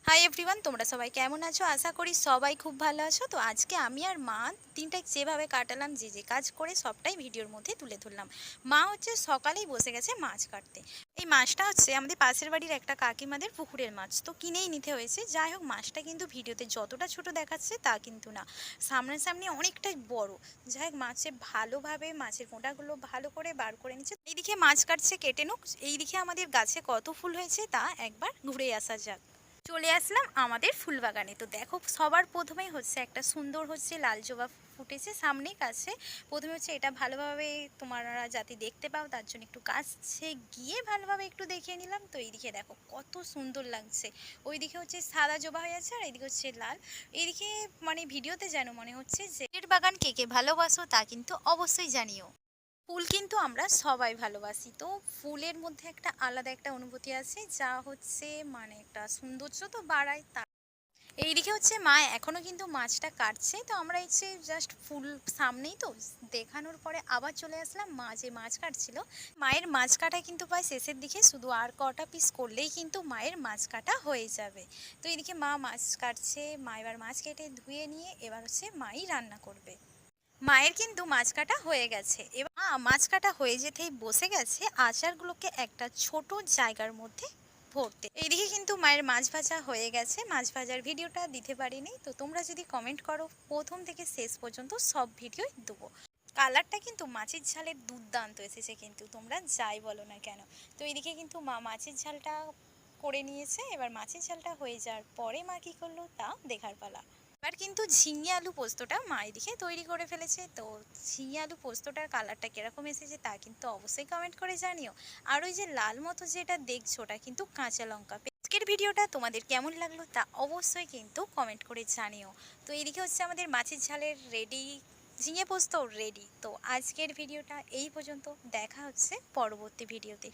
Hi everyone, তোমরা সবাই কেমন আছো? আশা করি সবাই খুব ভালো আছো। তো আজকে আমি আর মা দিনটা যেভাবে কাটালাম, যে কাজ করে সবটাই ভিডিওর মধ্যে তুলে ধরলাম। মা হচ্ছে সকালেই বসে গেছে মাছ কাটতে। এই মাছটা হচ্ছে আমাদের পাশের বাড়ির একটা কাকিমাদের পুকুরের মাছ, তো কিনেই নিতে হয়েছে। যাই হোক, মাছটা কিন্তু ভিডিওতে যতটা ছোট দেখাচ্ছে তা কিন্তু না, সামনাসামনি অনেকটাই বড়। যাই হোক, ভালোভাবে মাছের কোঁটাগুলো ভালো করে বার করে নিচ্ছে। এইদিকে মাছ কাটছে, কেটে নুক। এইদিকে আমাদের গাছে কত ফুল হয়েছে তা একবার ঘুরে আসা যাক। চলে আসলাম আমাদের ফুল বাগানে। তো দেখো, সবার প্রথমেই হচ্ছে একটা সুন্দর হচ্ছে লাল জবা ফুটেছে সামনেই কাছে। প্রথমে হচ্ছে এটা ভালোভাবে তোমরা যাতে দেখতে পাও তার জন্য একটু কাছে গিয়ে ভালোভাবে একটু দেখিয়ে নিলাম। তো এইদিকে দেখো কত সুন্দর লাগছে। ওইদিকে হচ্ছে সাদা জবা হয়ে আছে আর এইদিকে হচ্ছে লাল। এইদিকে মানে ভিডিওতে যেন মনে হচ্ছে যে এর বাগান কে কে ভালোবাসো তা কিন্তু অবশ্যই জানিও। ফুল কিন্তু আমরা সবাই ভালোবাসি। তো ফুলের মধ্যে একটা আলাদা একটা অনুভূতি আছে, যা হচ্ছে মানে একটা সৌন্দর্য তো বাড়ায়। তা এইদিকে হচ্ছে মা এখনো কিন্তু মাছটা কাটছে। তো আমরা এসে জাস্ট ফুল সামনেই তো দেখানোর পরে আবার চলে আসলাম। মা যে মাছ কাটছিল, মায়ের মাছ কাটা কিন্তু প্রায় শেষের দিকে, শুধু আর কটা পিস করলেই কিন্তু মায়ের মাছ কাটা হয়ে যাবে। তো এইদিকে মা মাছ কাটছে। মা এবার মাছ কেটে ধুয়ে নিয়ে এবার হচ্ছে মাই রান্না করবে। মায়ের কিন্তু মাছ কাটা হয়ে গেছে। এবার মাছ কাটা হয়ে যেতেই বসে গেছে আচারগুলোকে একটা ছোট জায়গার মধ্যে ভরতে। এইদিকে কিন্তু মায়ের মাছ ভাজা হয়ে গেছে। মাছ ভাজার ভিডিওটা দিতে পারিনি, তো তোমরা যদি কমেন্ট করো প্রথম থেকে শেষ পর্যন্ত সব ভিডিওই দেবো। কালারটা কিন্তু মাছের ঝালের দুর্দান্ত এসেছে, কিন্তু তোমরা যাই বলো না কেন। তো এইদিকে কিন্তু মা মাছের ঝালটা করে নিয়েছে। এবার মাছের ঝালটা হয়ে যাওয়ার পরে মা কী করলো তা দেখার পালা। এবার কিন্তু ঝিঙে আলু পোস্তটা মা এদিকে তৈরি করে ফেলেছে। তো ঝিঙে আলু পোস্তটার কালারটা কিরকম এসেছে তা কিন্তু অবশ্যই কমেন্ট করে জানিও। আর ওই যে লাল মতো যেটা দেখছো ওটা কিন্তু কাঁচা লঙ্কা। আজকের ভিডিওটা তোমাদের কেমন লাগলো তা অবশ্যই কিন্তু কমেন্ট করে জানিও। তো এদিকে হচ্ছে আমাদের মাছের ঝালের রেডি, ঝিঙে পোস্ত রেডি। তো আজকের ভিডিওটা এই পর্যন্ত, দেখা হচ্ছে পরবর্তী ভিডিওতে।